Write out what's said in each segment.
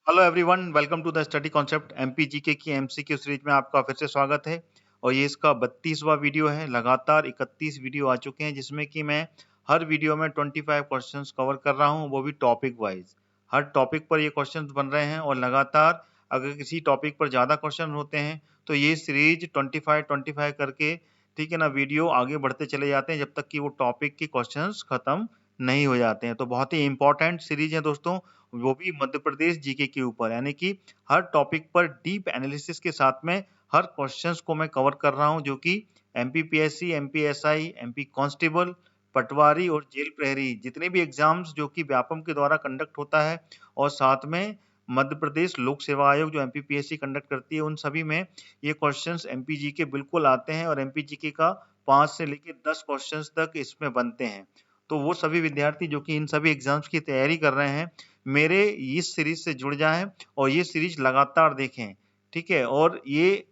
Hello everyone, welcome to the study concept MPGK की MCQ series में आपका फिर से स्वागत है। और ये इसका 32वां वीडियो है। लगातार 31 वीडियो आ चुके हैं जिसमें कि मैं हर वीडियो में 25 क्वेश्चंस कवर कर रहा हूं, वो भी टॉपिक वाइज। हर टॉपिक पर ये क्वेश्चंस बन रहे हैं और लगातार अगर किसी टॉपिक पर ज़्यादा क्वेश्चन होते हैं तो ये सीरीज 25 करके, ठीक है ना, वीडियो आगे बढ़ते चले जाते हैं जब तक कि वो टॉपिक के क्वेश्चन खत्म नहीं हो जाते हैं। तो बहुत ही इंपॉर्टेंट सीरीज है दोस्तों, वो भी मध्य प्रदेश जीके के ऊपर, यानी कि हर टॉपिक पर डीप एनालिसिस के साथ में हर क्वेश्चंस को मैं कवर कर रहा हूं, जो कि एमपीपीएससी, एमपीएसआई, एमपी कांस्टेबल, पटवारी और जेल प्रहरी जितने भी एग्जाम्स जो कि व्यापम के द्वारा कंडक्ट होता है, और साथ में मध्य प्रदेश लोक सेवा आयोग जो एमपीपीएससी कंडक्ट करती है, उन सभी में ये क्वेश्चंस एमपीजी के बिल्कुल आते हैं। और एमपीजी का 5 से लेकर 10 क्वेश्चंस तक इसमें बनते हैं। तो वो सभी विद्यार्थी जो कि इन सभी एग्जाम्स की तैयारी कर रहे हैं, मेरे इस सीरीज से जुड़ जाएं और ये सीरीज लगातार देखें, ठीक है। और ये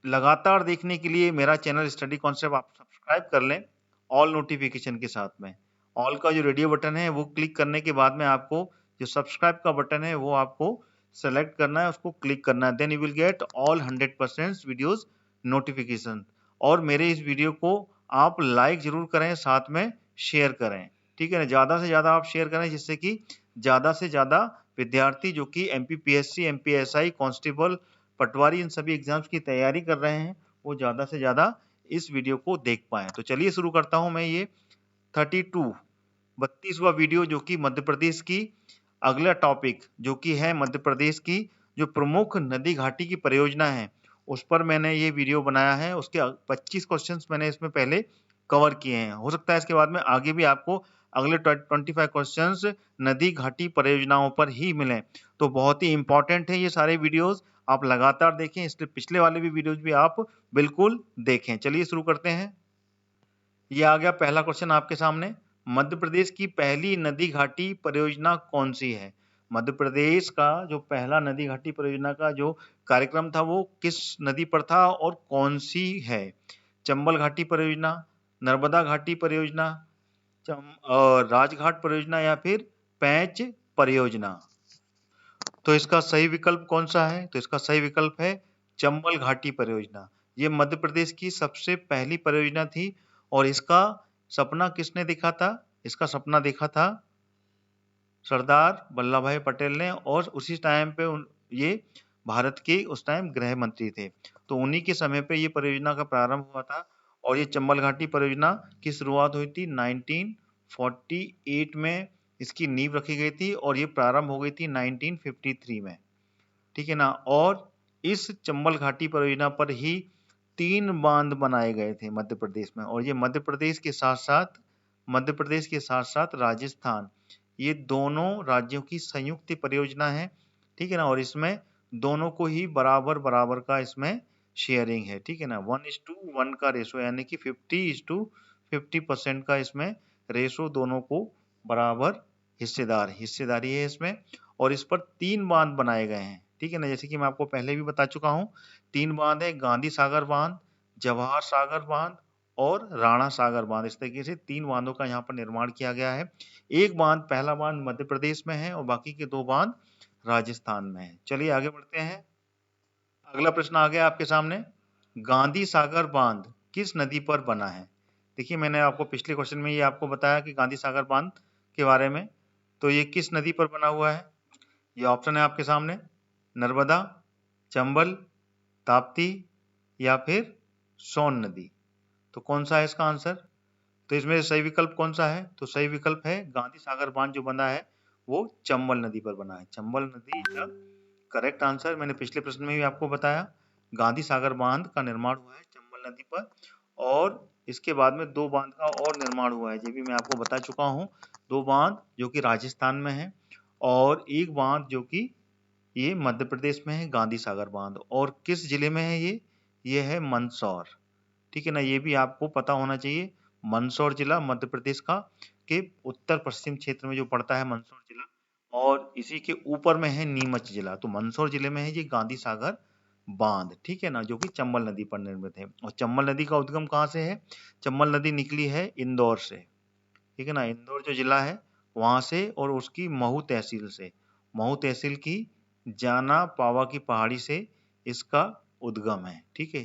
लगातार देखने के लिए मेरा चैनल स्टडी कॉन्सेप्ट आप सब्सक्राइब कर लें ऑल नोटिफिकेशन के साथ में। ऑल का जो रेडियो बटन है वो क्लिक करने के बाद में आपको जो सब्सक्राइब का बटन है वो आपको सेलेक्ट करना है, उसको क्लिक करना है। Then you will get all 100% videos notification. और मेरे इस वीडियो को आप लाइक जरूर करें, साथ में शेयर करें, ठीक है ना। ज़्यादा से ज़्यादा आप शेयर करें जिससे कि ज़्यादा से ज़्यादा विद्यार्थी जो कि एमपीपीएससी, एमपीएसआई, कांस्टेबल, पटवारी इन सभी एग्जाम्स की तैयारी कर रहे हैं, वो ज़्यादा से ज़्यादा इस वीडियो को देख पाएँ। तो चलिए शुरू करता हूँ मैं ये 32वां वीडियो, जो कि मध्य प्रदेश की अगला टॉपिक जो कि है मध्य प्रदेश की जो प्रमुख नदी घाटी की परियोजना है, उस पर मैंने ये वीडियो बनाया है। उसके 25 क्वेश्चंस मैंने इसमें पहले कवर किए हैं। हो सकता है इसके बाद में आगे भी आपको अगले 25 क्वेश्चंस नदी घाटी परियोजनाओं पर ही मिलें। तो बहुत ही इंपॉर्टेंट है ये सारे वीडियोस, आप लगातार देखें, इसलिए पिछले वाले भी वीडियोस भी आप बिल्कुल देखें। चलिए शुरू करते हैं। ये आ गया पहला क्वेश्चन आपके सामने। मध्य प्रदेश की पहली नदी घाटी परियोजना कौन सी है? मध्य प्रदेश का जो पहला नदी घाटी परियोजना का जो कार्यक्रम था वो किस नदी पर था और कौन सी है? चंबल घाटी परियोजना, नर्मदा घाटी परियोजना, राजघाट परियोजना या फिर पैंच परियोजना? तो इसका सही विकल्प कौन सा है? तो इसका सही विकल्प है चंबल घाटी परियोजना। ये मध्य प्रदेश की सबसे पहली परियोजना थी और इसका सपना किसने देखा था? इसका सपना देखा था सरदार वल्लभ भाई पटेल ने, और उसी टाइम पे ये भारत के उस टाइम गृह मंत्री थे। तो उन्हीं के समय पे ये परियोजना का प्रारंभ हुआ था। और ये चंबल घाटी परियोजना की शुरुआत हुई थी 1948 में, इसकी नींव रखी गई थी और ये प्रारंभ हो गई थी 1953 में, ठीक है ना। और इस चंबल घाटी परियोजना पर ही 3 बांध बनाए गए थे मध्य प्रदेश में। और ये मध्य प्रदेश के साथ साथ राजस्थान, ये दोनों राज्यों की संयुक्त परियोजना है, ठीक है ना। और इसमें दोनों को ही बराबर बराबर का इसमें शेयरिंग है, ठीक है ना। 1:1 का रेशो, यानी कि 50:50% का इसमें रेशो, दोनों को बराबर हिस्सेदारी है इसमें। और इस पर 3 बांध बनाए गए हैं, ठीक है ना। जैसे कि मैं आपको पहले भी बता चुका हूँ, 3 बांध है, गांधी सागर बांध, जवाहर सागर बांध और राणा सागर बांध। इस तरीके से 3 बांधों का यहाँ पर निर्माण किया गया है। एक बांध, पहला बांध मध्य प्रदेश में है और बाकी के 2 बांध राजस्थान में है। चलिए आगे बढ़ते हैं। अगला प्रश्न आ गया आपके सामने, गांधी सागर बांध किस नदी पर बना है? देखिए, मैंने आपको पिछले क्वेश्चन में ये आपको बताया कि गांधी सागर बांध के बारे में, तो ये किस नदी पर बना हुआ है? ये ऑप्शन है आपके सामने, नर्मदा, चंबल, ताप्ती या फिर सोन नदी। तो कौन सा है इसका आंसर? तो इसमें सही विकल्प कौन सा है? तो सही विकल्प है गांधी सागर बांध जो बना है वो चंबल नदी पर बना है। चंबल नदी इज द करेक्ट आंसर। मैंने पिछले प्रश्न में भी आपको बताया, गांधी सागर बांध का निर्माण हुआ है चंबल नदी पर। और इसके बाद में 2 बांध का और निर्माण हुआ है, ये भी मैं आपको बता चुका हूँ। 2 बांध जो कि राजस्थान में है और एक बांध जो कि ये मध्य प्रदेश में है, गांधी सागर बांध। और किस जिले में है ये है मंदसौर, ठीक है ना। ये भी आपको पता होना चाहिए। मंदसौर जिला मध्य प्रदेश का के उत्तर पश्चिम क्षेत्र में जो पड़ता है मंदसौर जिला, और इसी के ऊपर में है नीमच जिला। तो मंदसौर जिले में है ये गांधी सागर बांध, ठीक है ना, जो कि चंबल नदी पर निर्मित है। और चंबल नदी का उद्गम कहाँ से है? चंबल नदी निकली है इंदौर से, ठीक है ना। इंदौर जो जिला है वहां से, और उसकी महू तहसील से। महू तहसील की जाना पावा की पहाड़ी से इसका उद्गम है। ठीक है,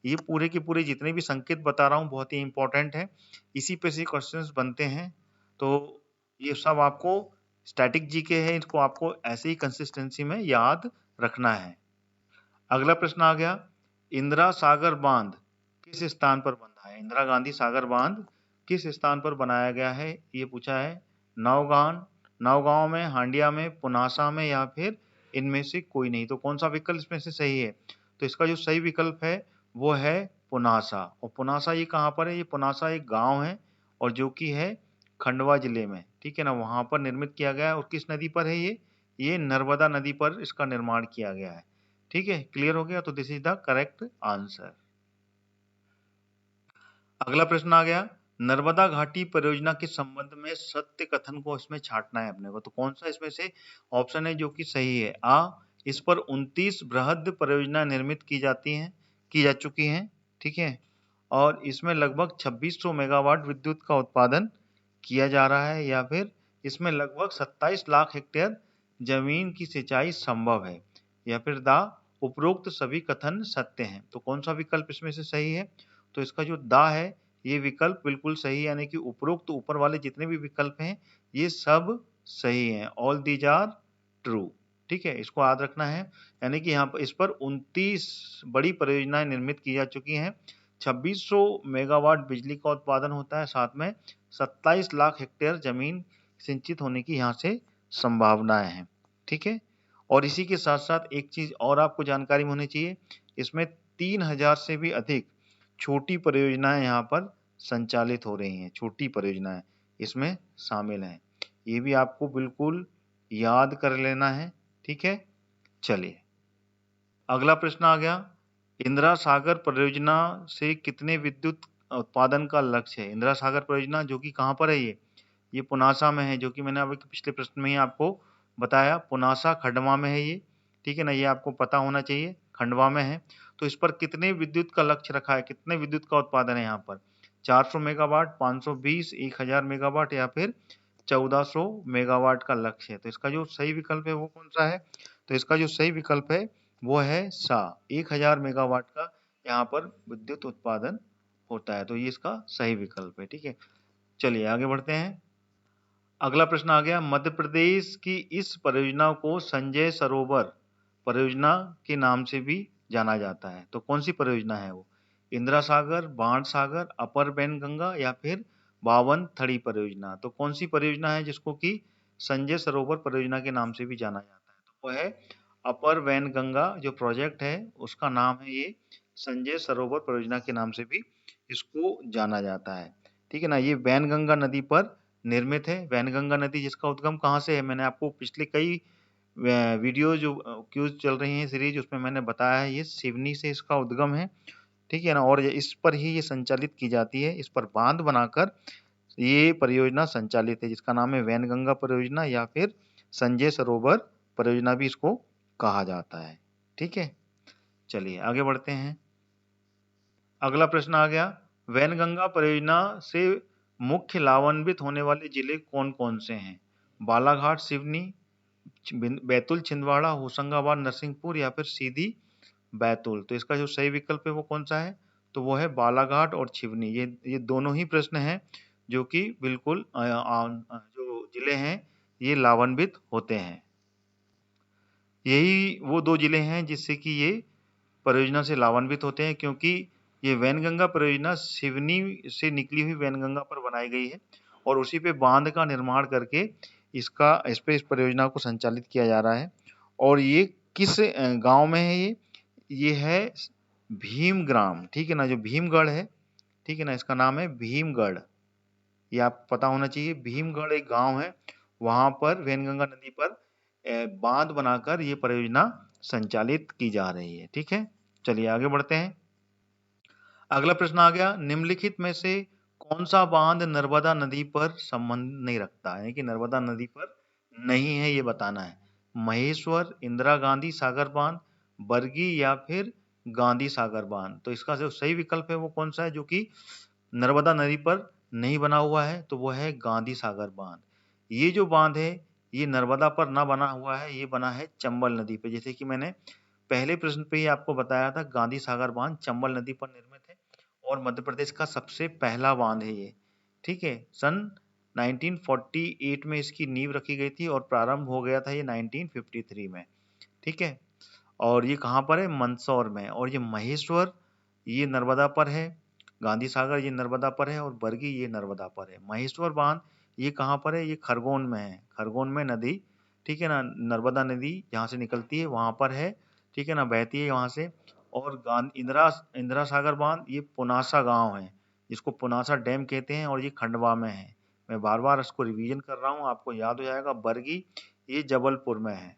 ये पूरे के पूरे जितने भी संकेत बता रहा हूँ बहुत ही इंपॉर्टेंट है, इसी पे से क्वेश्चंस बनते हैं। तो ये सब आपको स्टैटिक जीके है, इसको आपको ऐसे ही कंसिस्टेंसी में याद रखना है। अगला प्रश्न आ गया, इंदिरा सागर बांध किस स्थान पर बंधा है? इंदिरा गांधी सागर बांध किस स्थान पर बनाया गया है, ये पूछा है। नौगांव में, हांडिया में, पुनासा में या फिर इनमें से कोई नहीं। तो कौन सा विकल्प इसमें से सही है? तो इसका जो सही विकल्प है वो है पुनासा। और पुनासा ये कहाँ पर है? ये पुनासा एक गांव है और जो कि है खंडवा जिले में। ठीक है ना, वहां पर निर्मित किया गया है। और किस नदी पर है ये नर्मदा नदी पर इसका निर्माण किया गया है। ठीक है, क्लियर हो गया? तो this is the correct answer. अगला प्रश्न आ गया, नर्मदा घाटी परियोजना के संबंध में सत्य कथन को इसमें छांटना है अपने को। तो कौन सा इसमें से ऑप्शन है जो कि सही है? आ, इस पर 29 बृहद परियोजना निर्मित की जा चुकी हैं। ठीक है, और इसमें लगभग 2600 मेगावाट विद्युत का उत्पादन किया जा रहा है। या फिर इसमें लगभग 27 लाख हेक्टेयर जमीन की सिंचाई संभव है। या फिर दा, उपरोक्त सभी कथन सत्य हैं। तो कौन सा विकल्प इसमें से सही है? तो इसका जो दा है ये विकल्प बिल्कुल सही है, यानी कि उपरोक्त ऊपर वाले जितने भी विकल्प हैं ये सब सही हैं। All these are true. ठीक है, इसको याद रखना है। यानी कि यहाँ पर इस पर 29 बड़ी परियोजनाएं निर्मित की जा चुकी हैं, 2600 मेगावाट बिजली का उत्पादन होता है, साथ में 27 लाख हेक्टेयर जमीन सिंचित होने की यहाँ से संभावनाएं हैं। ठीक है, और इसी के साथ साथ एक चीज और आपको जानकारी में होनी चाहिए, इसमें 3000 से भी अधिक छोटी परियोजनाएं यहाँ पर संचालित हो रही हैं। छोटी परियोजनाएं इसमें शामिल हैं, ये भी आपको बिल्कुल याद कर लेना है। ठीक है, चलिए अगला प्रश्न आ गया, इंदिरा सागर परियोजना से कितने विद्युत उत्पादन का लक्ष्य है? इंदिरा सागर परियोजना जो कि कहाँ पर है? ये पुनासा में है, जो कि मैंने अभी पिछले प्रश्न में ही आपको बताया, पुनासा खंडवा में है ये। ठीक है ना, ये आपको पता होना चाहिए, खंडवा में है। तो इस पर कितने विद्युत का लक्ष्य रखा है, कितने विद्युत का उत्पादन है यहाँ पर? 400 मेगावाट, 520, 1000 मेगावाट या फिर 1400 मेगावाट का लक्ष्य है। तो इसका जो सही विकल्प है वो कौन सा है? तो इसका जो सही विकल्प है वो है सा, 1000 मेगावाट का यहाँ पर विद्युत उत्पादन होता है। तो ये इसका सही विकल्प है। ठीक है, चलिए आगे बढ़ते हैं। अगला प्रश्न आ गया, मध्य प्रदेश की इस परियोजना को संजय सरोवर परियोजना के नाम से भी जाना जाता है। तो कौन सी परियोजना है वो? इंदिरा सागर, बाण सागर, अपर वैनगंगा या फिर बावन थड़ी परियोजना। तो कौन सी परियोजना है जिसको कि संजय सरोवर परियोजना के नाम से भी जाना जाता है? तो वो है अपर वैनगंगा। जो प्रोजेक्ट है उसका नाम है ये संजय सरोवर परियोजना के नाम से भी इसको जाना जाता है। ठीक है ना, ये वैनगंगा नदी पर निर्मित है। वैनगंगा नदी जिसका उद्गम कहाँ से है, मैंने आपको पिछले कई वीडियो जो क्यूज चल रही हैं सीरीज, उसमें मैंने बताया है, ये सिवनी से इसका उद्गम है। ठीक है ना, और इस पर ही ये संचालित की जाती है। इस पर बांध बनाकर ये परियोजना संचालित है, जिसका नाम है वैनगंगा परियोजना या फिर संजय सरोवर परियोजना भी इसको कहा जाता है। ठीक है, चलिए आगे बढ़ते हैं। अगला प्रश्न आ गया, वैनगंगा परियोजना से मुख्य लाभान्वित होने वाले जिले कौन कौन से हैं? बालाघाट, सिवनी, बैतूल, छिंदवाड़ा, होशंगाबाद, नरसिंहपुर या फिर सीधी बैतूल। तो इसका जो सही विकल्प है वो कौन सा है? तो वो है बालाघाट और सिवनी। ये दोनों ही प्रश्न हैं जो कि बिल्कुल जो जिले हैं ये लाभान्वित होते हैं। यही वो दो जिले हैं जिससे कि ये परियोजना से लाभान्वित होते हैं, क्योंकि ये वैनगंगा परियोजना सिवनी से निकली हुई वैनगंगा पर बनाई गई है और उसी पे बांध का निर्माण करके इस परियोजना को संचालित किया जा रहा है। और ये किस गांव में है? ये है भीमग्राम। ठीक है ना, जो भीमगढ़ है, ठीक है ना, इसका नाम है भीमगढ़। ये आपको पता होना चाहिए, भीमगढ़ एक गांव है, वहां पर वैनगंगा नदी पर बांध बनाकर ये परियोजना संचालित की जा रही है। ठीक है, चलिए आगे बढ़ते हैं। अगला प्रश्न आ गया, निम्नलिखित में से कौन सा बांध नर्मदा नदी पर संबंध नहीं रखता है, कि नर्मदा नदी पर नहीं है, ये बताना है। महेश्वर, इंदिरा गांधी सागर बांध, बरगी या फिर गांधी सागर बांध। तो इसका जो सही विकल्प है वो कौन सा है जो कि नर्मदा नदी पर नहीं बना हुआ है? तो वो है गांधी सागर बांध। ये जो बांध है ये नर्मदा पर ना बना हुआ है, ये बना है चंबल नदी पे। जैसे कि मैंने पहले प्रश्न पे ही आपको बताया था, गांधी सागर बांध चंबल नदी पर निर्मित है और मध्य प्रदेश का सबसे पहला बांध है ये। ठीक है, सन 1948 में इसकी नींव रखी गई थी और प्रारंभ हो गया था ये 1953 में। ठीक है, और ये कहाँ पर है? मंदसौर में। और ये महेश्वर ये नर्मदा पर है, गांधी सागर ये नर्मदा पर है और बरगी ये नर्मदा पर है। महेश्वर बांध ये कहाँ पर है? ये खरगोन में है, खरगोन में नदी, ठीक है ना, नर्मदा नदी जहाँ से निकलती है वहां पर है, ठीक है ना, बहती है वहां से। और इंदिरा इंदिरा सागर बांध ये पुनासा गांव है, जिसको पुनासा डैम कहते हैं, और ये खंडवा में है। मैं बार बार इसको रिवीजन कर रहा हूँ, आपको याद हो जाएगा। बरगी ये जबलपुर में है,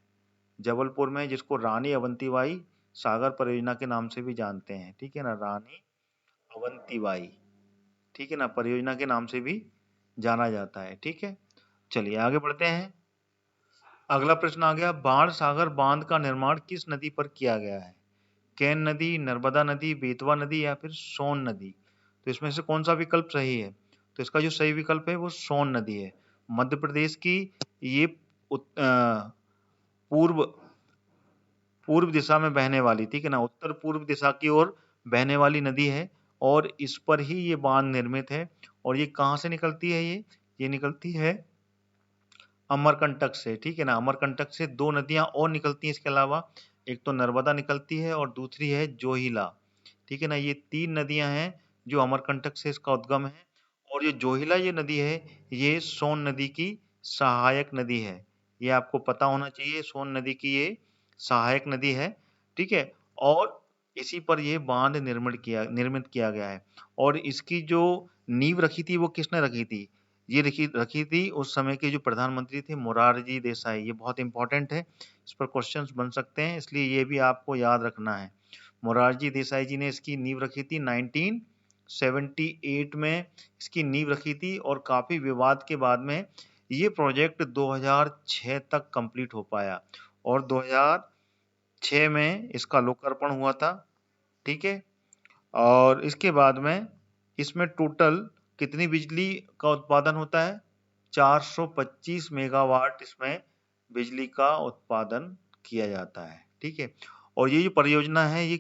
जबलपुर में, जिसको रानी अवंतीबाई सागर परियोजना के नाम से भी जानते हैं। ठीक है ना, रानी अवंतीबाई, ठीक है ना, परियोजना के नाम से भी जाना जाता है। ठीक है, चलिए आगे बढ़ते हैं। अगला प्रश्न आ गया, बाण सागर बांध का निर्माण किस नदी पर किया गया है? केन नदी, नर्मदा नदी, बेतवा नदी या फिर सोन नदी? तो इसमें से कौन सा विकल्प सही है? तो इसका जो सही विकल्प है वो सोन नदी है। मध्य प्रदेश की ये पूर्व पूर्व दिशा में बहने वाली, ठीक है ना, उत्तर पूर्व दिशा की ओर बहने वाली नदी है और इस पर ही ये बांध निर्मित है। और ये कहाँ से निकलती है? ये निकलती है अमरकंटक से। ठीक है ना, अमरकंटक से दो नदियां और निकलती हैं इसके अलावा, एक तो नर्मदा निकलती है और दूसरी है जोहिला। ठीक है ना, ये तीन नदियां हैं जो अमरकंटक से इसका उद्गम है। और ये जोहिला ये नदी है, ये सोन नदी की सहायक नदी है। ये आपको पता होना चाहिए, सोन नदी की ये सहायक नदी है। ठीक है, और इसी पर यह बांध निर्मित किया गया है। और इसकी जो नींव रखी थी वो किसने रखी थी? ये रखी थी उस समय के जो प्रधानमंत्री थे, मोरारजी देसाई। ये बहुत इंपॉर्टेंट है, इस पर क्वेश्चंस बन सकते हैं, इसलिए ये भी आपको याद रखना है। मोरारजी देसाई जी ने इसकी नींव रखी थी 1978 में, इसकी नींव रखी थी। और काफी विवाद के बाद में ये प्रोजेक्ट 2006 तक कंप्लीट हो पाया और 2006 में इसका लोकार्पण हुआ था। ठीक है, और इसके बाद में इसमें टोटल कितनी बिजली का उत्पादन होता है? 425 मेगावाट इसमें बिजली का उत्पादन किया जाता है। ठीक है, और ये जो परियोजना है ये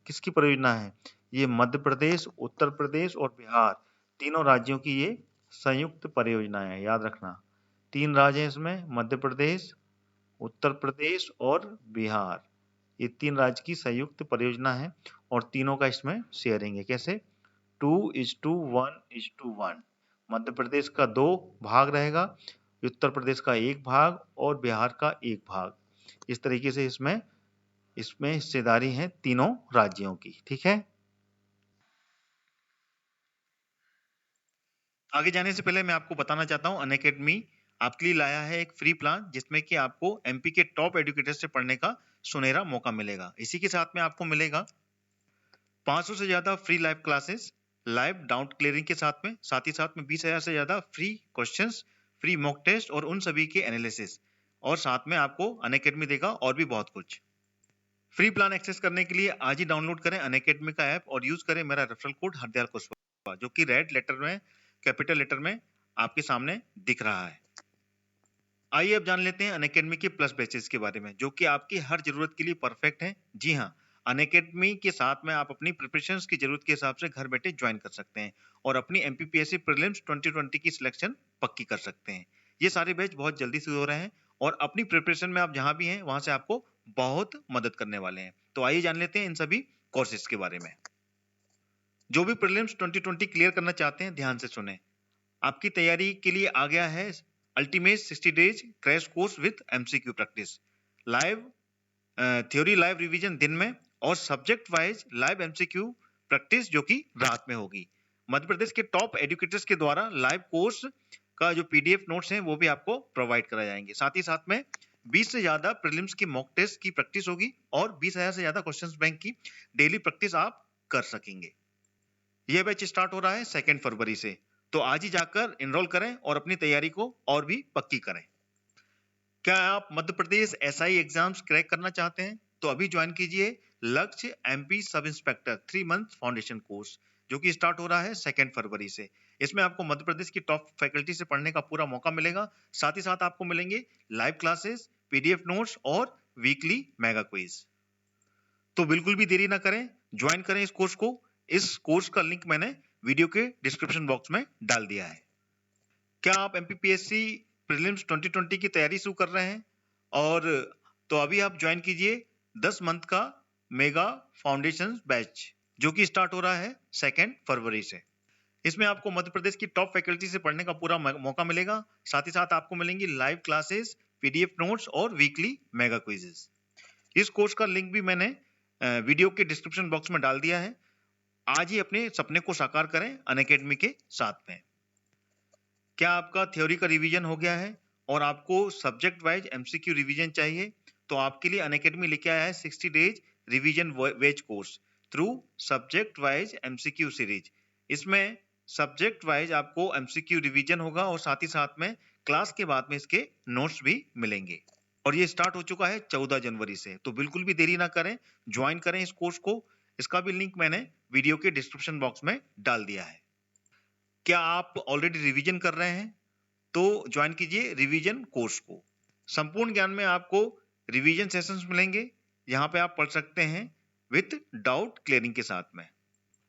किसकी परियोजना है? ये मध्य प्रदेश, उत्तर प्रदेश और बिहार तीनों राज्यों की ये संयुक्त परियोजना है, याद रखना। 3 राज्य हैं इसमें, मध्य प्रदेश, उत्तर प्रदेश और बिहार। ये 3 राज्य की संयुक्त परियोजना है और तीनों का इसमें शेयरिंग है। कैसे? 2:1:1। मध्य प्रदेश का 2 भाग रहेगा, उत्तर प्रदेश का 1 भाग और बिहार का 1 भाग। इस तरीके से इसमें हिस्सेदारी है तीनों राज्यों की। ठीक है, आगे जाने से पहले मैं आपको बताना चाहता हूं, अनअकैडमी आपके लिए लाया है एक फ्री प्लान, जिसमें कि आपको एमपी के टॉप एजुकेटर से पढ़ने का सुनहरा मौका मिलेगा। इसी के साथ में आपको मिलेगा 500 से ज्यादा free live classes, live doubt clearing के साथ ही साथ में 20,000 से ज्यादा free questions, free mock test और उन सभी के एनालिसिस। और साथ में आपको अनअकैडमी देगा और भी बहुत कुछ। फ्री प्लान एक्सेस करने के लिए आज ही डाउनलोड करें अनअकैडमी का ऐप और यूज करें मेरा रेफरल कोड हरदयाल कुशवाहा, जो कि रेड लेटर में, कैपिटल लेटर में आपके सामने दिख रहा है। आइए अब जान लेते हैं अनअकैडमी के प्लस बैचेस के बारे में, जो कि आपकी हर जरूरत के लिए परफेक्ट है। जी हाँ, अनअकैडमी के साथ में आप अपनी प्रिपरेशंस की जरूरत के हिसाब से घर बैठे ज्वाइन कर सकते हैं और अपनी एमपीपीएससी प्रीलिम्स 2020 की सिलेक्शन पक्की कर सकते हैं। ये सारे बैच बहुत जल्दी शुरू हो रहे हैं और अपनी प्रिपरेशन में आप जहां भी हैं वहां से आपको बहुत मदद करने वाले हैं। तो आइए जान लेते हैं इन सभी कोर्सेज के बारे में। जो भी प्रीलिम्स 2020 क्लियर करना चाहते हैं ध्यान से सुने। आपकी तैयारी के लिए आ गया है ultimate 60 days crash course with MCQ practice, live theory live revision दिन में और subject wise live MCQ practice जो कि रात में होगी। मध्य प्रदेश के टॉप एजुकेटर्स के द्वारा लाइव कोर्स का जो पीडीएफ नोट्स हैं वो भी आपको प्रोवाइड कराए जाएंगे। साथ ही साथ में 20 से ज्यादा प्रीलिम्स की मॉक टेस्ट की प्रैक्टिस होगी और 20,000 से ज्यादा क्वेश्चंस बैंक की डेली प्रैक्टिस आप कर सकेंगे। यह बैच स्टार्ट हो रहा है 2 फरवरी से, तो आज ही जाकर एनरोल करें और अपनी तैयारी को और भी पक्की करें। क्या आप Madhya Pradesh SI exams crack करना चाहते हैं? तो अभी ज्वाइन कीजिए लक्ष्य MP sub inspector 3 month foundation course, जो कि स्टार्ट हो रहा है 2 फरवरी से। इसमें आपको मध्य प्रदेश की टॉप फैकल्टी से पढ़ने का पूरा मौका मिलेगा। साथ ही साथ आपको मिलेंगे लाइव क्लासेस, पीडीएफ नोट्स और वीकली मेगा क्विज। तो बिल्कुल भी देरी ना करें, ज्वाइन करें इस कोर्स को। इस कोर्स का लिंक मैंने वीडियो के डिस्क्रिप्शन बॉक्स में डाल दिया है। क्या आप एमपीपीएससी प्रीलिम्स 2020 की तैयारी शुरू कर रहे हैं? और तो अभी आप ज्वाइन कीजिए 10 मंथ का मेगा फाउंडेशन बैच, जो कि स्टार्ट हो रहा है 2 फरवरी से। इसमें आपको मध्य प्रदेश की टॉप फैकल्टी से पढ़ने का पूरा मौका मिलेगा। साथ ही साथ आपको मिलेंगी लाइव क्लासेस, पीडीएफ नोट्स और वीकली मेगा क्विजेस। इस कोर्स का लिंक भी मैंने वीडियो के डिस्क्रिप्शन बॉक्स में डाल दिया है। आज ही अपने सपने को साकार करें अनअकैडमी के साथ में। क्या आपका थ्योरी का रिवीजन हो गया है और आपको सब्जेक्ट वाइज एमसीक्यू रिवीजन चाहिए? तो आपके लिए अनअकैडमी लेके आया है 60 days revision wise course through subject wise MCQ series. इसमें सब्जेक्ट वाइज आपको एमसीक्यू रिवीजन होगा और साथ ही साथ में क्लास के बाद में इसके नोट्स भी मिलेंगे। और ये स्टार्ट हो चुका है 14 जनवरी से। तो बिल्कुल भी देरी ना करें, ज्वाइन करें इस कोर्स को। इसका भी लिंक मैंने वीडियो के डिस्क्रिप्शन बॉक्स में डाल दिया है। क्या आप ऑलरेडी रिवीजन कर रहे हैं? तो ज्वाइन कीजिए रिवीजन कोर्स को। संपूर्ण ज्ञान में आपको रिवीजन सेशंस मिलेंगे। यहाँ पे आप पढ़ सकते हैं विथ डाउट क्लियरिंग के साथ में।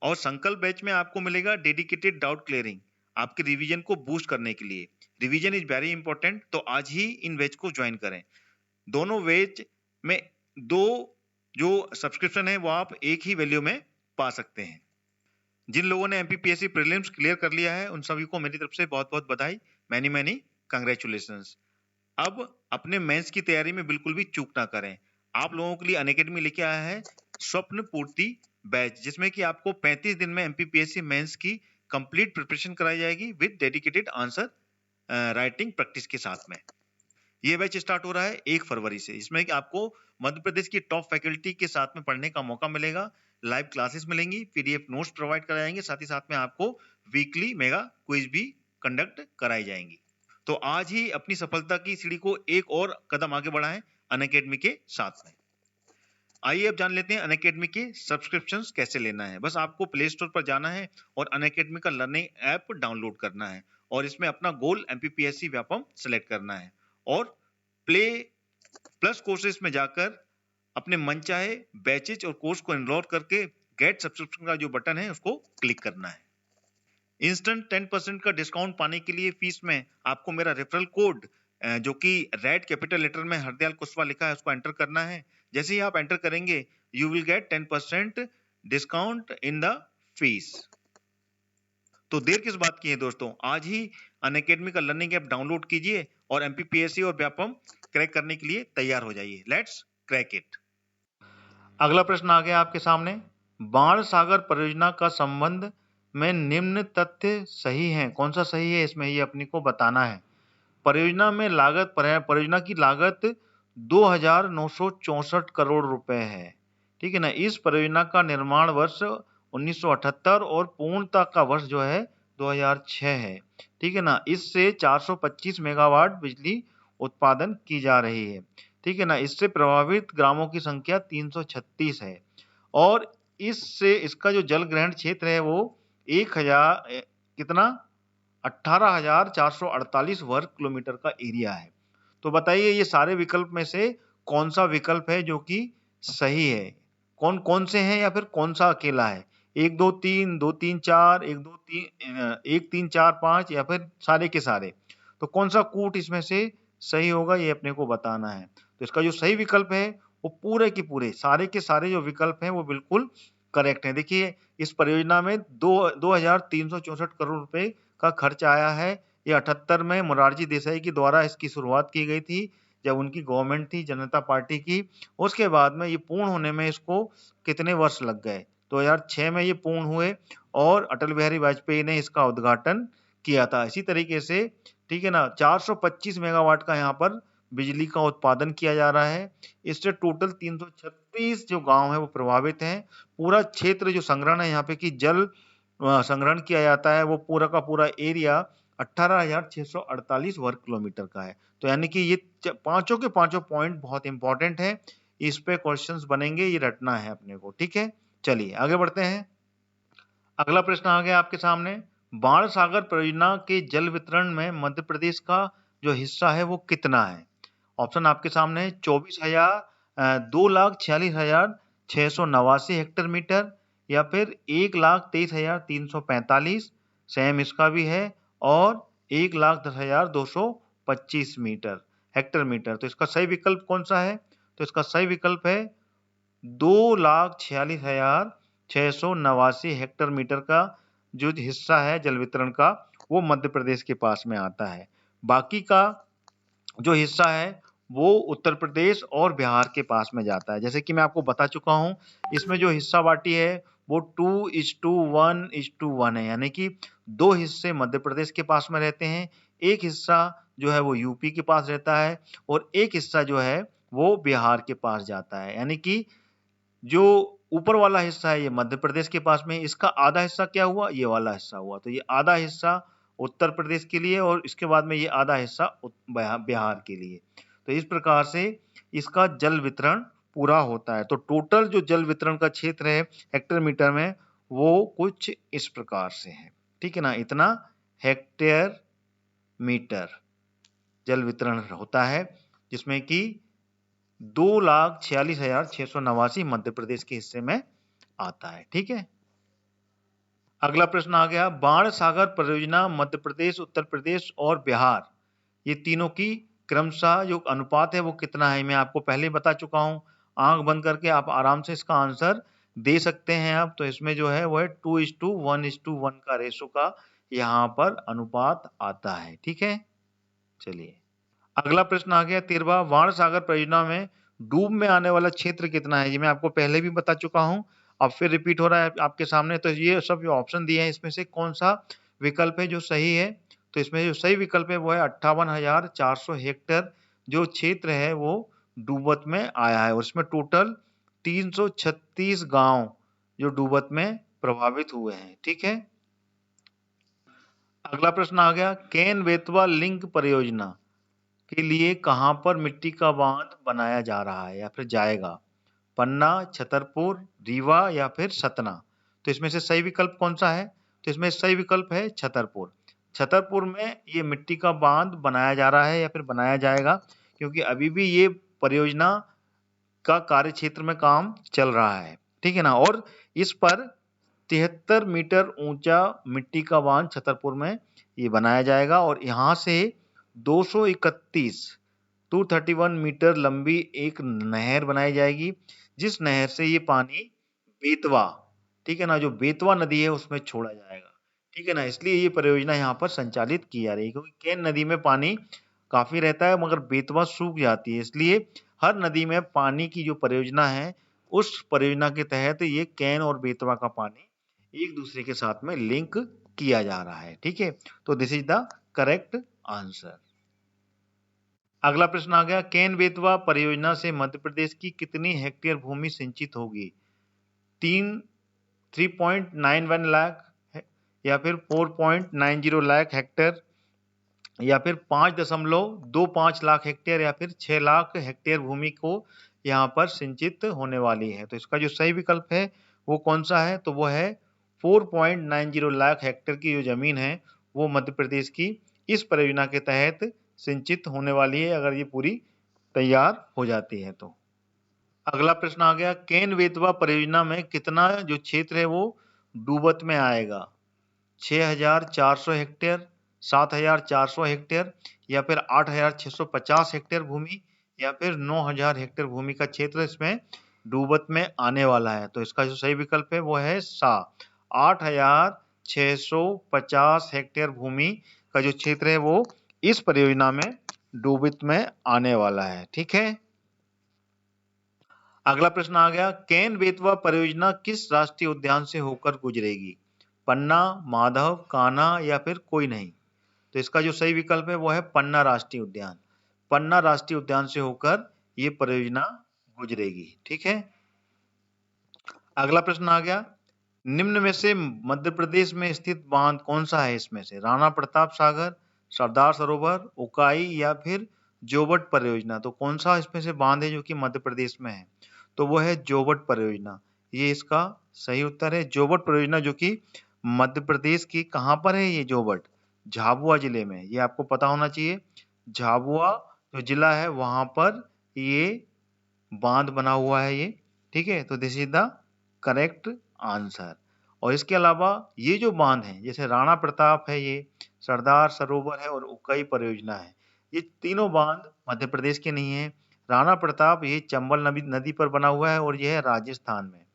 और संकल्प बैच में आपको मिलेगा डेडिकेटेड डाउट क्लियरिंग, आपके रिवीजन को बूस्ट करने के लिए। रिवीजन इज वेरी इंपॉर्टेंट, तो आज ही इन बैच को ज्वाइन करें। दोनों बैच में 2 जो सब्सक्रिप्शन है वो आप एक ही वैल्यू में पा सकते हैं। जिन लोगों ने एमपीपीएससी प्रीलिम्स क्लियर कर लिया है उन सभी को मेरी तरफ से बहुत बहुत बधाई, मैनी कंग्रेचुलेशंस। अब अपने मेंस की तैयारी में बिल्कुल भी चूक ना करें। आप लोगों के लिए अनअकैडमी लेके आया है स्वप्न पूर्ति बैच, जिसमें कि आपको 35 दिन में एमपीपीएससी मेंस की कंप्लीट प्रिपरेशन कराई जाएगी with dedicated answer writing practice के साथ में। ये बैच स्टार्ट हो रहा है 1 फरवरी से। इसमें आपको मध्य प्रदेश की टॉप फैकल्टी के साथ में पढ़ने का मौका मिलेगा, लाइव क्लासेस मिलेंगी, पीडीएफ नोट्स प्रोवाइड कराए जाएंगे, साथ ही साथ में आपको वीकली मेगा क्विज भी कंडक्ट कराई जाएंगी। तो आज ही अपनी सफलता की सीढ़ी को एक और कदम आगे बढ़ाएं अनअकैडमी के साथ में। आइए अब जान लेते हैं अनअकैडमी के सब्सक्रिप्शंस कैसे लेना है। बस आपको प्ले स्टोर पर जाना है और अनअकैडमी का लर्निंग ऐप डाउनलोड करना है और इसमें अपना गोल एमपीपीएससी व्यापम सेलेक्ट करना है और प्ले प्लस कोर्सेज में जाकर अपने मनचाहे बैचेज और कोर्स को एनरोल करके गेट सब्सक्रिप्शन का जो बटन है उसको क्लिक करना है। इंस्टेंट 10% का डिस्काउंट पाने के लिए फीस में आपको मेरा रेफरल कोड जो कि रेड कैपिटल लेटर में हरदयाल कुशवाहा लिखा है उसको एंटर करना है। जैसे ही आप एंटर करेंगे you will gate 10% discount in the fees. तो देर किस बात की है दोस्तों, आज ही अनअकैडमी का लर्निंग ऐप डाउनलोड कीजिए और एमपीपीएससी और व्यापम क्रैक करने के लिए तैयार हो जाइए। Let's crack it. अगला प्रश्न आ गया आपके सामने। बाण सागर परियोजना का संबंध में निम्न तथ्य सही है। कौन सा सही है इसमें, ये अपने को बताना है। परियोजना की लागत 2,964 करोड़ रुपए है। ठीक है ना। इस परियोजना का निर्माण वर्ष 1978 और पूर्णता का वर्ष जो है 2006 है। ठीक है ना। इससे 425 मेगावाट बिजली उत्पादन की जा रही है। ठीक है ना। इससे प्रभावित ग्रामों की संख्या 336 है और इससे इसका जो जल ग्रहण क्षेत्र है वो 18,448 वर्ग किलोमीटर का एरिया है। तो बताइए ये सारे विकल्प में से कौन सा विकल्प है जो कि सही है। कौन कौन से हैं या फिर कौन सा अकेला है? 1 2 3 2 3 4 1 2 3 1 3 4 5 या फिर सारे के सारे? तो कौन सा कूट इसमें से सही होगा ये अपने को बताना है। तो इसका जो सही विकल्प है वो पूरे के पूरे सारे के सारे जो विकल्प हैं वो बिल्कुल करेक्ट है। देखिए इस परियोजना में 2,364 करोड़ रुपए का खर्च आया है। ये 78 में मोरारजी देसाई के द्वारा इसकी शुरुआत की गई थी जब उनकी गवर्नमेंट थी जनता पार्टी की। उसके बाद में ये पूर्ण होने में इसको कितने वर्ष लग गए? 2006 में ये पूर्ण हुए और अटल बिहारी वाजपेयी ने इसका उद्घाटन किया था। इसी तरीके से ठीक है ना 425 मेगावाट का यहाँ पर बिजली का उत्पादन किया जा रहा है। इससे टोटल 336 जो गांव है वो प्रभावित हैं। पूरा क्षेत्र जो संग्रहण है यहाँ पे कि जल संग्रहण किया जाता है वो पूरा का पूरा एरिया 18,648 वर्ग किलोमीटर का है। तो यानी कि ये पांचों के पांचों पॉइंट बहुत इंपॉर्टेंट है, इस पे क्वेश्चंस बनेंगे, ये रटना है अपने को। ठीक है, चलिए आगे बढ़ते हैं। अगला प्रश्न आ गया आपके सामने। बाण सागर परियोजना के जल वितरण में मध्य प्रदेश का जो हिस्सा है वो कितना है? ऑप्शन आपके सामने है 2,46,689 हेक्टेयर मीटर, या फिर 1,23,345, सेम इसका भी है, और 1,10,225 मीटर हेक्टेयर मीटर। तो इसका सही विकल्प कौन सा है? तो इसका सही विकल्प है 2,46,689 हेक्टेयर मीटर का जो हिस्सा है जल वितरण का वो मध्य प्रदेश के पास में आता है। बाकी का जो हिस्सा है वो उत्तर प्रदेश और बिहार के पास में जाता है। जैसे कि मैं आपको बता चुका हूं, इसमें जो हिस्सा बांटी है वो 2:1:1 है, यानी कि 2 हिस्से मध्य प्रदेश के पास में रहते हैं, एक हिस्सा जो है वो यूपी के पास रहता है, और एक हिस्सा जो है वो बिहार के पास जाता है। यानी कि जो ऊपर वाला हिस्सा है ये मध्य प्रदेश के पास में, इसका आधा हिस्सा क्या हुआ? ये वाला हिस्सा हुआ। तो ये आधा हिस्सा उत्तर प्रदेश के लिए और इसके बाद में ये आधा हिस्सा बिहार के लिए। तो इस प्रकार से इसका जल वितरण पूरा होता है। तो टोटल जो जल वितरण का क्षेत्र है हेक्टेयर मीटर में वो कुछ इस प्रकार से है, ठीक है ना। इतना हेक्टेयर मीटर जल वितरण होता है, जिसमें कि 2,46,689 मध्य प्रदेश के हिस्से में आता है, ठीक है। अगला प्रश्न आ गया, बाण सागर परियोजना मध्य प्रदेश, उत्तर प्रदेश और बिहार, ये तीनों की क्रमशः जो अनुपात है वो कितना है? मैं आपको पहले ही बता चुका हूं। आंख बंद करके आप आराम से इसका आंसर दे सकते हैं। अब तो इसमें जो है वो है 2:1:1 का रेशो का यहाँ पर अनुपात आता है, ठीक है। चलिए अगला प्रश्न आ गया 13वां, बाण सागर परियोजना में डूब में आने वाला क्षेत्र कितना है? ये मैं आपको पहले भी बता चुका हूं, अब फिर रिपीट हो रहा है आपके सामने। तो ये सब जो ऑप्शन दिए हैं इसमें से कौन सा विकल्प है जो सही है? तो इसमें जो सही विकल्प है वो है 58,400 हेक्टेयर जो क्षेत्र है वो डूबत में आया है, और इसमें टोटल 336 गांव जो डूबत में प्रभावित हुए हैं, ठीक है। अगला प्रश्न आ गया, केन बेतवा लिंक परियोजना के लिए कहां पर मिट्टी का बांध बनाया जा रहा है या फिर जाएगा? पन्ना, छतरपुर, रीवा या फिर सतना? तो इसमें से सही विकल्प कौन सा है? तो इसमें सही विकल्प है छतरपुर। छतरपुर में ये मिट्टी का बांध बनाया जा रहा है या फिर बनाया जाएगा, क्योंकि अभी भी ये परियोजना का कार्य क्षेत्र में काम चल रहा है, ठीक है ना। और इस पर 73 मीटर ऊंचा मिट्टी का बांध छतरपुर में ये बनाया जाएगा, और यहाँ से 231 मीटर लंबी एक नहर बनाई जाएगी, जिस नहर से ये पानी बेतवा, ठीक है ना, जो बेतवा नदी है उसमें छोड़ा जाएगा, ठीक है ना। इसलिए ये परियोजना यहाँ पर संचालित की जा रही है, क्योंकि केन नदी में पानी काफी रहता है मगर बेतवा सूख जाती है, इसलिए हर नदी में पानी की जो परियोजना है उस परियोजना के तहत ये केन और बेतवा का पानी एक दूसरे के साथ में लिंक किया जा रहा है, ठीक है। तो this is the correct answer. अगला प्रश्न आ गया, केन बेतवा परियोजना से मध्य प्रदेश की कितनी हेक्टेयर भूमि सिंचित होगी? 3.91 लाख या फिर 4.90 लाख हेक्टेयर, या फिर 5.25 लाख हेक्टेयर, या फिर 6 लाख हेक्टेयर भूमि को यहाँ पर सिंचित होने वाली है। तो इसका जो सही विकल्प है वो कौन सा है? तो वो है 4.90 लाख हेक्टेयर की जो जमीन है वो मध्य प्रदेश की इस परियोजना के तहत सिंचित होने वाली है, अगर ये पूरी तैयार हो जाती है तो। अगला प्रश्न आ गया, केन बेतवा परियोजना में कितना जो क्षेत्र है वो डूबत में आएगा? 6,400 हेक्टेयर, 7,400 हेक्टेयर, या फिर 8,650 हेक्टेयर भूमि, या फिर 9,000 हेक्टेयर भूमि का क्षेत्र इसमें डूबत में आने वाला है। तो इसका जो सही विकल्प है वो है 8,650 हेक्टेयर भूमि का जो क्षेत्र है वो इस परियोजना में डूबित में आने वाला है, ठीक है। अगला प्रश्न आ गया, केन बेतवा परियोजना किस राष्ट्रीय उद्यान से होकर गुजरेगी? पन्ना, माधव, कान्हा या फिर कोई नहीं? तो इसका जो सही विकल्प है वो है पन्ना राष्ट्रीय उद्यान। पन्ना राष्ट्रीय उद्यान से होकर ये परियोजना गुजरेगी, ठीक है। अगला प्रश्न आ गया, निम्न में से मध्य प्रदेश में स्थित बांध कौन सा है? इसमें से राणा प्रताप सागर, सरदार सरोवर, उकाई या फिर जोबट परियोजना? तो कौन सा इसमें से बांध है जो कि मध्य प्रदेश में है? तो वो है जोबट परियोजना। ये इसका सही उत्तर है। जोबट परियोजना जो कि मध्य प्रदेश की कहाँ पर है ये जोबट? झाबुआ जिले में, ये आपको पता होना चाहिए। झाबुआ जो जिला है वहां पर ये बांध बना हुआ है ये, ठीक है। तो this is the correct answer. और इसके अलावा ये जो बांध है, जैसे राणा प्रताप है, ये सरदार सरोवर है और उकाई परियोजना है, ये तीनों बांध मध्य प्रदेश के नहीं है। राणा प्रताप ये चंबल नदी पर बना हुआ है और ये है राजस्थान में,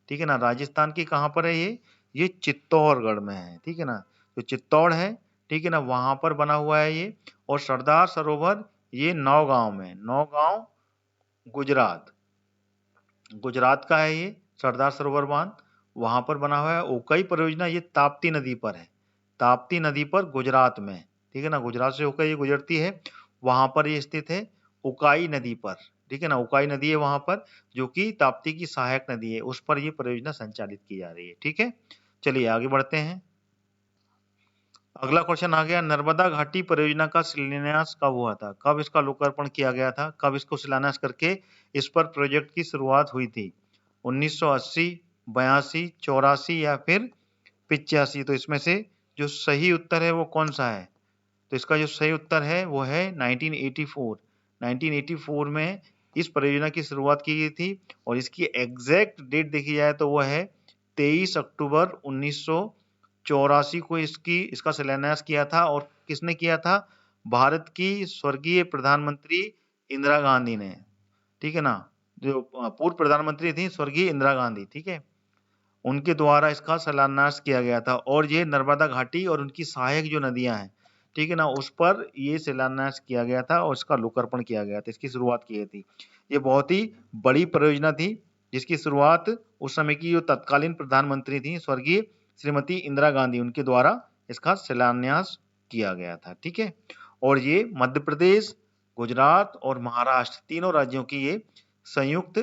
ठीक है ना। राजस्थान की कहाँ पर है ये चित्तौड़गढ़ में है, ठीक है ना। तो चित्तौड़ है, ठीक है ना, वहां पर बना हुआ है ये। और सरदार सरोवर ये नौगांव में, नौगांव गुजरात, गुजरात का है ये सरदार सरोवर बांध, वहां पर बना हुआ है। उकाई परियोजना ये ताप्ती नदी पर है, ताप्ती नदी पर गुजरात में, ठीक है ना। गुजरात से होकर ये गुजरती है, वहां पर ये स्थित है उकाई नदी पर, ठीक है ना। उकाई नदी है वहां पर, जो कि ताप्ती की सहायक नदी है, उस पर ये परियोजना संचालित की जा रही है, ठीक है। चलिए आगे बढ़ते हैं। अगला क्वेश्चन आ गया, नर्मदा घाटी परियोजना का शिलान्यास कब हुआ था? कब इसका लोकार्पण किया गया था? कब इसको शिलान्यास करके इस पर प्रोजेक्ट की शुरुआत हुई थी? 1980, 82, 84 या फिर 85? तो इसमें से जो सही उत्तर है वो कौन सा है? तो इसका जो सही उत्तर है वो है 1984। 1984 में इस परियोजना की शुरुआत की गई थी और इसकी एग्जैक्ट डेट देखी जाए तो वो है 23 अक्टूबर 1984 को इसका शिलान्यास किया था। और किसने किया था? भारत की स्वर्गीय प्रधानमंत्री इंदिरा गांधी ने, ठीक है ना। जो पूर्व प्रधानमंत्री थी स्वर्गीय इंदिरा गांधी, ठीक है, उनके द्वारा इसका शिलान्यास किया गया था। और ये नर्मदा घाटी और उनकी सहायक जो नदियां हैं, ठीक है ना, उस पर ये शिलान्यास किया गया था और इसका लोकार्पण किया गया था, इसकी शुरुआत की गई थी। ये बहुत ही बड़ी परियोजना थी जिसकी शुरुआत उस समय की जो तत्कालीन प्रधानमंत्री थी स्वर्गीय श्रीमती इंदिरा गांधी, उनके द्वारा इसका शिलान्यास किया गया था, ठीक है। और ये मध्य प्रदेश, गुजरात और महाराष्ट्र तीनों राज्यों की ये संयुक्त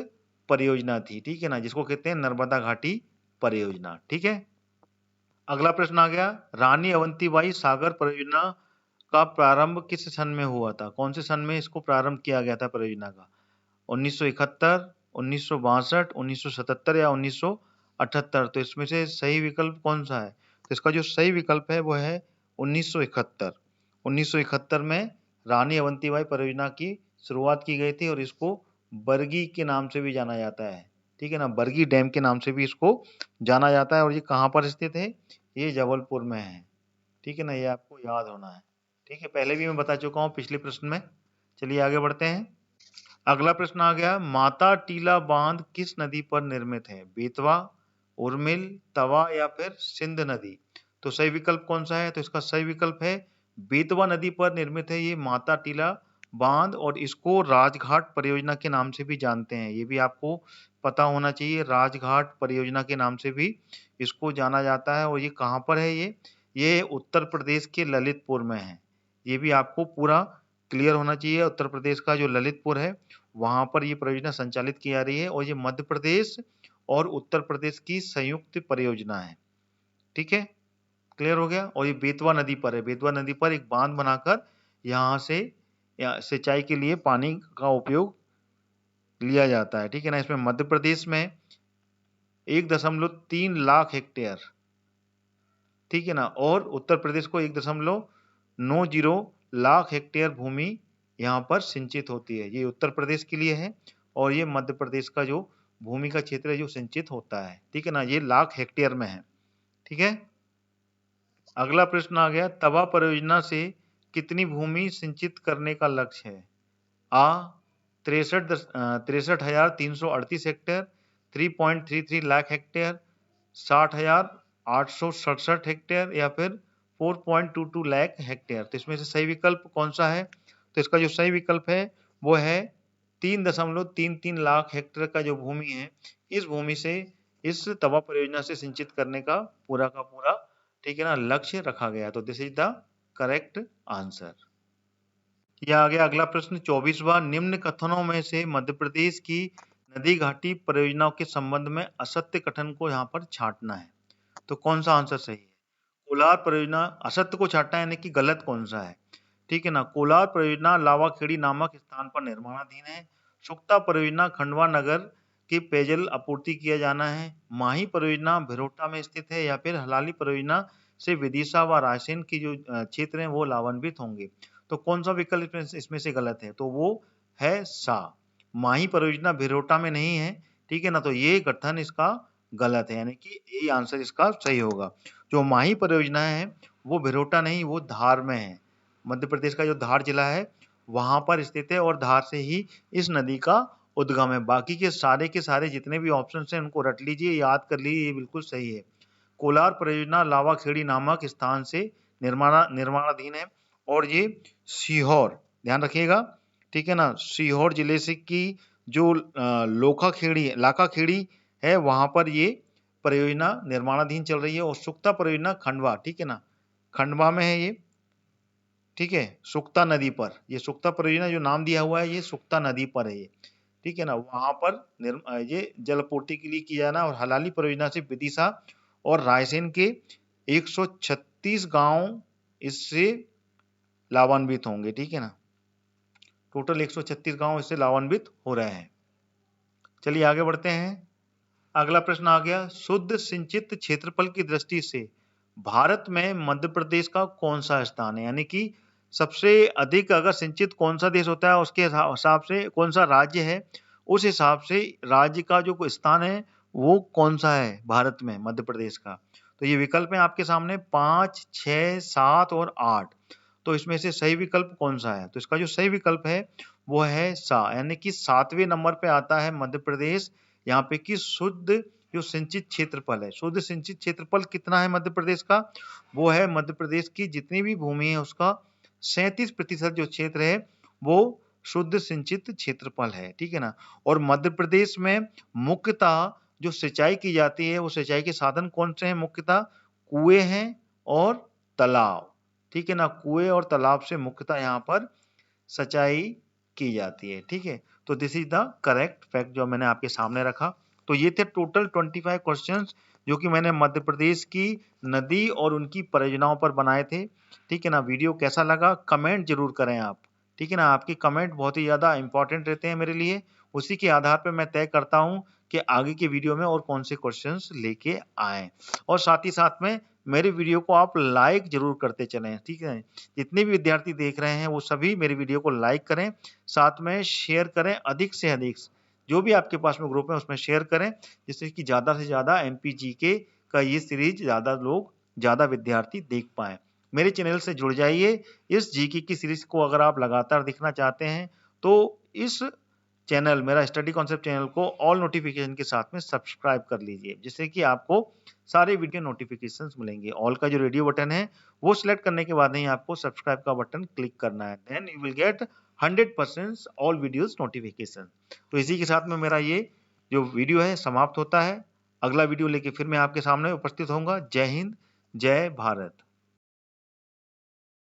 परियोजना थी, ठीक है ना, जिसको कहते हैं नर्मदा घाटी परियोजना, ठीक है। अगला प्रश्न आ गया, रानी अवंतीबाई सागर परियोजना का प्रारंभ किस सन में हुआ था? कौन से सन में इसको प्रारंभ किया गया था परियोजना का? 1971, 1962, 1977 या 1978? तो इसमें से सही विकल्प कौन सा है? तो इसका जो सही विकल्प है वो है 1971। 1971 में रानी अवंतीबाई परियोजना की शुरुआत की गई थी और इसको बरगी के नाम से भी जाना जाता है, ठीक है ना। बरगी डैम के नाम से भी इसको जाना जाता है। और ये कहाँ पर स्थित है? ये जबलपुर में है, ठीक है ना, ये आपको याद होना है, ठीक है, पहले भी मैं बता चुका हूँ पिछले प्रश्न में। चलिए आगे बढ़ते हैं। अगला प्रश्न आ गया, माता टीला बांध किस नदी पर निर्मित है? बेतवा, उर्मिल, तवा या फिर सिंध नदी? तो सही विकल्प कौन सा है? तो इसका सही विकल्प है बेतवा नदी पर निर्मित है ये माता टीला बांध। और इसको राजघाट परियोजना के नाम से भी जानते हैं, ये भी आपको पता होना चाहिए। राजघाट परियोजना के नाम से भी इसको जाना जाता है। और ये कहाँ पर है? ये उत्तर प्रदेश के ललितपुर में है, ये भी आपको पूरा क्लियर होना चाहिए। उत्तर प्रदेश का जो ललितपुर है वहां पर ये परियोजना संचालित की जा रही है और ये मध्य प्रदेश और उत्तर प्रदेश की संयुक्त परियोजना है, ठीक है, क्लियर हो गया। और ये बेतवा नदी पर है, बेतवा नदी पर एक बांध बनाकर यहाँ से सिंचाई के लिए पानी का उपयोग लिया जाता है, ठीक है ना। इसमें मध्य प्रदेश में 1.3 लाख हेक्टेयर, ठीक है ना, और उत्तर प्रदेश को 1.90 लाख हेक्टेयर भूमि यहाँ पर सिंचित होती है। ये उत्तर प्रदेश के लिए है और ये मध्य प्रदेश का जो भूमि का क्षेत्र है जो सिंचित होता है, ठीक है ना, ये लाख हेक्टेयर में है, ठीक है। अगला प्रश्न आ गया, तवा परियोजना से कितनी भूमि सिंचित करने का लक्ष्य है? आ 63,338 हेक्टेयर, 3.33 लाख हेक्टेयर, 60,867 हेक्टेयर या फिर 4.22 लाख हेक्टेयर? तो इसमें से सही विकल्प कौन सा है? तो इसका जो सही विकल्प है वो है 3.33 लाख हेक्टेयर का जो भूमि है, इस भूमि से इस तवा परियोजना से सिंचित करने का पूरा, ठीक है ना, लक्ष्य रखा गया। तो this is the correct answer. यह आ गया अगला प्रश्न 24वां, निम्न कथनों में से मध्य प्रदेश की नदी घाटी परियोजनाओं के संबंध में असत्य कथन को यहाँ पर छांटना है। तो कौन सा आंसर सही है? कोलार परियोजना असत्य को छांटना है, यानी कि गलत कौन सा है, ठीक है ना। कोलार परियोजना लावाखेड़ी नामक स्थान पर निर्माणाधीन है। सुक्ता परियोजना खंडवा नगर कि पेयजल आपूर्ति किया जाना है। माही परियोजना भिरोटा में स्थित है या फिर हलाली परियोजना से विदिशा व रायसेन की जो क्षेत्र हैं वो लाभान्वित होंगे। तो कौन सा विकल्प इसमें से गलत है? तो वो है सा, माही परियोजना भिरोटा में नहीं है, ठीक है ना। तो ये कथन इसका गलत है, यानी कि ये आंसर इसका सही होगा। जो माही परियोजना है वो भिरोटा नहीं, वो धार में है। मध्य प्रदेश का जो धार जिला है वहां पर स्थित है और धार से ही इस नदी का उद्गम है। बाकी के सारे जितने भी ऑप्शन हैं उनको रट लीजिए, याद कर लीजिए, ये बिल्कुल सही है। कोलार परियोजना लावाखेड़ी नामक स्थान से निर्माणाधीन है और ये सीहोर, ध्यान रखिएगा, ठीक है ना, सीहोर जिले से की जो लाखाखेड़ी है वहां पर ये परियोजना निर्माणाधीन चल रही है। और सुक्ता परियोजना खंडवा, ठीक है ना, खंडवा में है ये, ठीक है, सुक्ता नदी पर। ये सुक्ता परियोजना जो नाम दिया हुआ है ये सुक्ता नदी पर है ये, ठीक है ना। वहां पर ये जलापूर्ति के लिए किया जाना। और हलाली परियोजना से विदिशा और रायसेन के 136 गांव इससे लाभान्वित होंगे, ठीक है ना। टोटल 136 गांव इससे लाभान्वित हो रहे हैं। चलिए आगे बढ़ते हैं। अगला प्रश्न आ गया, शुद्ध सिंचित क्षेत्रफल की दृष्टि से भारत में मध्य प्रदेश का कौन सा स्थान है? यानी कि सबसे अधिक अगर सिंचित कौन सा देश होता है उसके हिसाब से कौन सा राज्य है, उस हिसाब से राज्य का जो स्थान है वो कौन सा है भारत में मध्य प्रदेश का। तो ये विकल्प है आपके सामने 5, 6, 7 और 8। तो इसमें से सही विकल्प कौन सा है? तो इसका जो सही विकल्प है वो है सा, यानी कि 7वें नंबर पे आता है मध्य प्रदेश। यहाँ पे कि शुद्ध जो सिंचित क्षेत्रफल है, शुद्ध सिंचित क्षेत्रफल कितना है मध्य प्रदेश का? वो है मध्य प्रदेश की जितनी भी भूमि है उसका 37% जो क्षेत्र है वो शुद्ध सिंचित क्षेत्रफल है, ठीक है ना। और मध्य प्रदेश में मुख्यतः जो सिंचाई की जाती है वो सिंचाई के साधन कौन से हैं? मुख्यतः कुएं हैं और तालाब, ठीक है ना। कुएं और तालाब से मुख्यतः यहाँ पर सिंचाई की जाती है, ठीक है। तो this is the correct fact जो मैंने आपके सामने रखा। तो ये थे टोटल 25 क्वेश्चंस जो कि मैंने मध्य प्रदेश की नदी और उनकी परियोजनाओं पर बनाए थे, ठीक है ना। वीडियो कैसा लगा कमेंट जरूर करें आप, ठीक है ना। आपके कमेंट बहुत ही ज्यादा इंपॉर्टेंट रहते हैं मेरे लिए। उसी के आधार पर मैं तय करता हूं कि आगे के वीडियो में और कौन से क्वेश्चंस लेके आए। और साथ ही साथ में मेरे वीडियो को आप लाइक जरूर करते चलें, ठीक है। जितने भी विद्यार्थी देख रहे हैं वो सभी मेरे वीडियो को लाइक करें, साथ में शेयर करें, अधिक से अधिक जो भी आपके पास में ग्रुप है उसमें शेयर करें, जिससे कि ज्यादा से ज्यादा MPGK का ये सीरीज ज्यादा विद्यार्थी देख पाए। मेरे चैनल से जुड़ जाइए। इस जीके की सीरीज को अगर आप लगातार देखना चाहते हैं तो इस चैनल, मेरा स्टडी कॉन्सेप्ट चैनल को ऑल नोटिफिकेशन के साथ में सब्सक्राइब कर लीजिए, जिससे कि आपको सारे वीडियो नोटिफिकेशंस मिलेंगे। ऑल का जो रेडियो बटन है वो सिलेक्ट करने के बाद ही आपको सब्सक्राइब का बटन क्लिक करना है, then you will get 100% all videos notification. तो इसी के साथ में मेरा ये जो वीडियो है समाप्त होता है। अगला वीडियो लेके फिर मैं आपके सामने उपस्थित होऊंगा। जय हिंद, जय भारत।